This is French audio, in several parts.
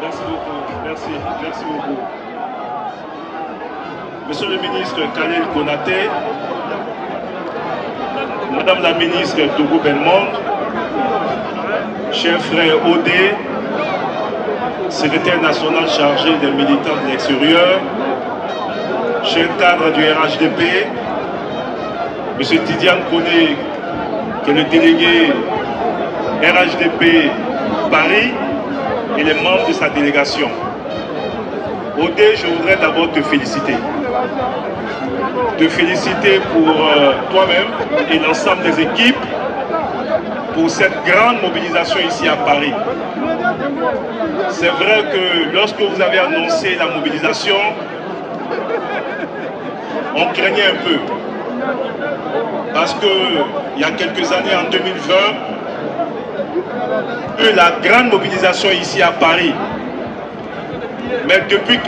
Merci beaucoup. Merci. Merci beaucoup. Monsieur le ministre Khalil Konaté, Madame la ministre Togo Belmonde, cher frère Odé, secrétaire national chargé des militants de l'extérieur, cher cadre du RHDP, Monsieur Tidiane Koné, qui est le délégué RHDP Paris, et les membres de sa délégation. Odé, je voudrais d'abord te féliciter. Te féliciter pour toi-même et l'ensemble des équipes pour cette grande mobilisation ici à Paris. C'est vrai que lorsque vous avez annoncé la mobilisation, on craignait un peu. Parce qu'il y a quelques années, en 2020, la grande mobilisation ici à Paris. Mais depuis que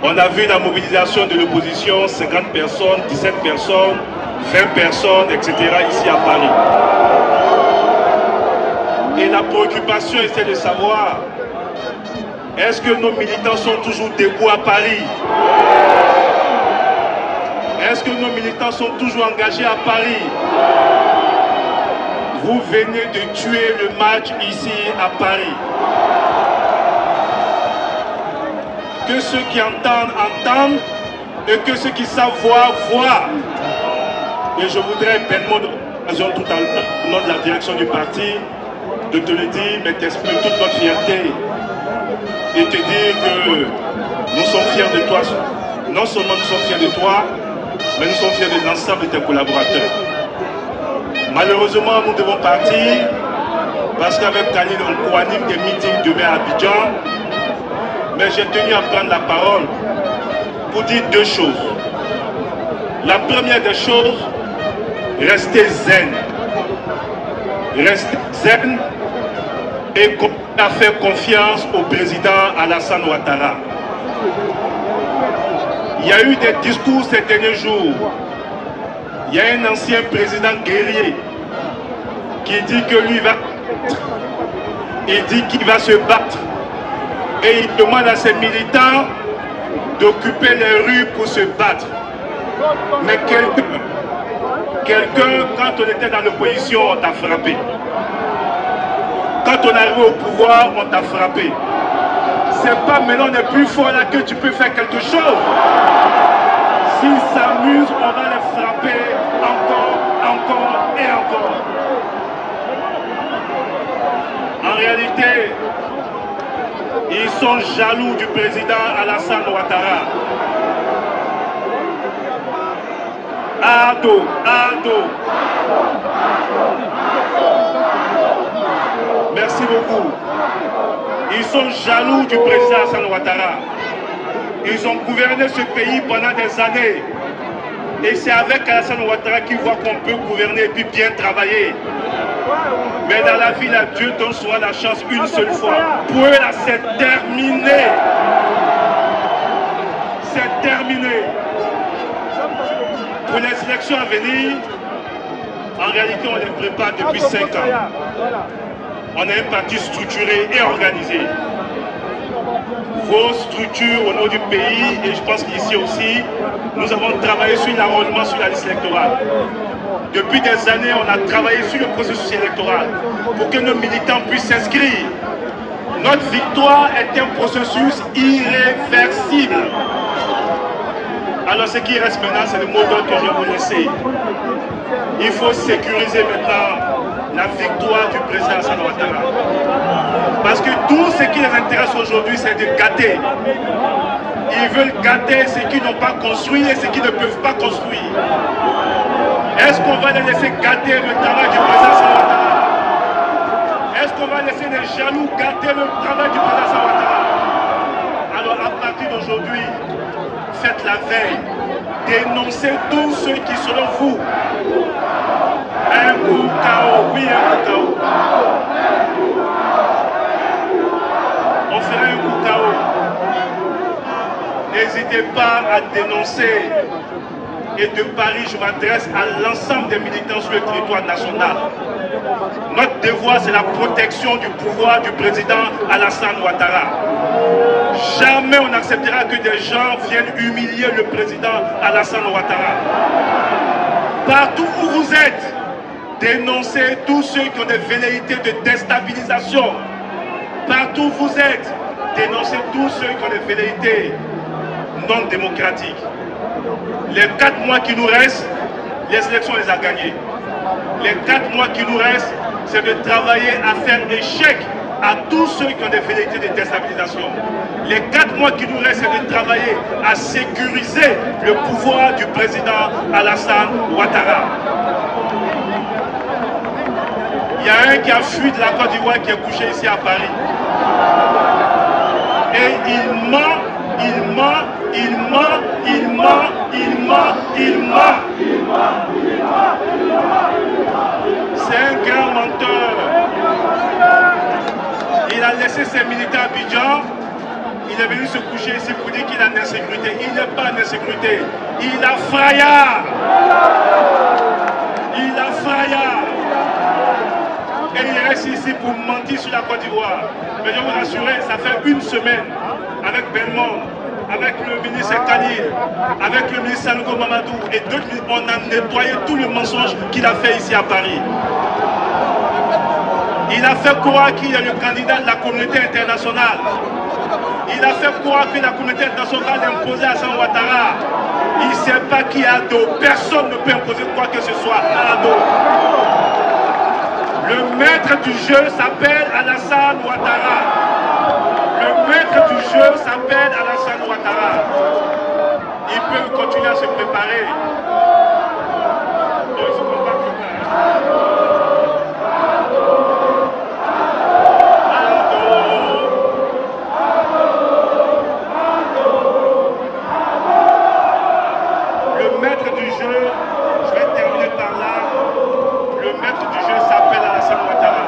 on a vu la mobilisation de l'opposition, 50 personnes, 17 personnes, 20 personnes, etc. ici à Paris. Et la préoccupation était de savoir, est-ce que nos militants sont toujours debout à Paris? Est-ce que nos militants sont toujours engagés à Paris? Vous venez de tuer le match ici à Paris. Que ceux qui entendent, entendent, et que ceux qui savent voir, voient. Et je voudrais, bellement d'occasion tout à l'heure, au nom de la direction du parti, de te le dire, mais t'exprimer toute notre fierté et te dire que nous sommes fiers de toi. Non seulement nous sommes fiers de toi, mais nous sommes fiers de l'ensemble de tes collaborateurs. Malheureusement, nous devons partir parce qu'avec Khalil, on coanime des meetings demain à Abidjan. Mais j'ai tenu à prendre la parole pour dire deux choses. La première des choses, restez zen. Restez zen et à faire confiance au président Alassane Ouattara. Il y a eu des discours ces derniers jours. Il y a un ancien président guerrier qui dit que lui va... Il dit qu'il va se battre. Et il demande à ses militants d'occuper les rues pour se battre. Mais quelqu'un, quand on était dans l'opposition, on t'a frappé. Quand on arrive au pouvoir, on t'a frappé. C'est pas maintenant on est plus fort là que tu peux faire quelque chose. S'ils s'amusent, on va les frapper encore et encore. En réalité, ils sont jaloux du président Alassane Ouattara. Ado. Merci beaucoup. Ils sont jaloux du président Alassane Ouattara. Ils ont gouverné ce pays pendant des années. Et c'est avec Alassane Ouattara qu'ils voient qu'on peut gouverner et puis bien travailler. Mais dans la vie, là, Dieu donne souvent la chance une seule fois. Pour eux, là, c'est terminé. C'est terminé. Pour les élections à venir, en réalité, on les prépare depuis 5 ans. On a un parti structuré et organisé. Vos structures au niveau du pays, et je pense qu'ici aussi, nous avons travaillé sur l'enrôlement sur la liste électorale. Depuis des années, on a travaillé sur le processus électoral pour que nos militants puissent s'inscrire. Notre victoire est un processus irréversible. Alors ce qui reste maintenant, c'est le mot d'ordre que je vais vous laisser. Il faut sécuriser maintenant la victoire du président Alassane Ouattara. Parce que tout ce qui les intéresse aujourd'hui, c'est de gâter. Ils veulent gâter ceux qui n'ont pas construit et ceux qui ne peuvent pas construire. Est-ce qu'on va les laisser gâter le travail du président Alassane Ouattara? Est-ce qu'on va laisser les jaloux gâter le travail du président Alassane Ouattara? Alors à partir d'aujourd'hui, faites la veille. Dénoncez tous ceux qui, selon vous, un coup KO, oui, un coup KO. On fera un coup KO. N'hésitez pas à dénoncer et de Paris, je m'adresse à l'ensemble des militants sur le territoire national. Notre devoir, c'est la protection du pouvoir du président Alassane Ouattara. Jamais on n'acceptera que des gens viennent humilier le président Alassane Ouattara. Partout où vous êtes, dénoncez tous ceux qui ont des velléités de déstabilisation. Partout où vous êtes, dénoncez tous ceux qui ont des velléités non démocratiques. Les 4 mois qui nous restent, les élections les a gagnées. Les 4 mois qui nous restent, c'est de travailler à faire échec à tous ceux qui ont des velléités de déstabilisation. Les 4 mois qui nous restent, c'est de travailler à sécuriser le pouvoir du président Alassane Ouattara. Il y a un qui a fui de la Côte d'Ivoire qui est couché ici à Paris. Et il ment, il ment, il ment, il ment, il ment, il ment. C'est un grand menteur. Il a laissé ses militaires à Abidjan. Il est venu se coucher ici pour dire qu'il est en insécurité. Il n'est pas en insécurité. Il a fraillard. Il a fraillard. Et il reste ici pour mentir sur la Côte d'Ivoire. Mais je vous rassure, ça fait 1 semaine avec Belmont, avec le ministre Khalil, avec le ministre Sanogo Mamadou et d'autres ministres, on a nettoyé tout le mensonge qu'il a fait ici à Paris. Il a fait croire qu'il est le candidat de la communauté internationale. Il a fait croire que la communauté internationale imposait à Alassane Ouattara. Il ne sait pas qui est Ado. Personne ne peut imposer quoi que ce soit à Ado. Le maître du jeu s'appelle Alassane Ouattara. Le maître du jeu s'appelle Alassane Ouattara. Ils peuvent continuer à se préparer. Donc il faut qu'on va préparer. Le maître du jeu, je vais terminer par là. Le maître du jeu s'appelle Alassane Ouattara.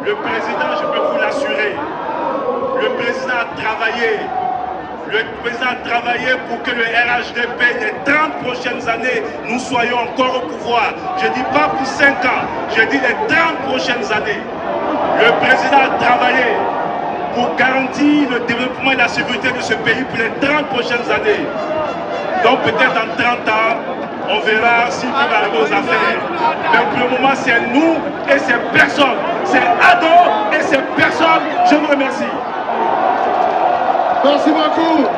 Le président, je peux vous l'assurer, le président a travaillé. Le président a travaillé pour que le RHDP, les 30 prochaines années, nous soyons encore au pouvoir. Je ne dis pas pour 5 ans, je dis les 30 prochaines années. Le président a travaillé pour garantir le développement et la sécurité de ce pays pour les 30 prochaines années. Donc peut-être dans 30 ans, on verra s'il peut arriver aux affaires. Mais pour le moment, c'est nous et c'est personne. C'est Ado et c'est personne. Je vous remercie. Merci beaucoup.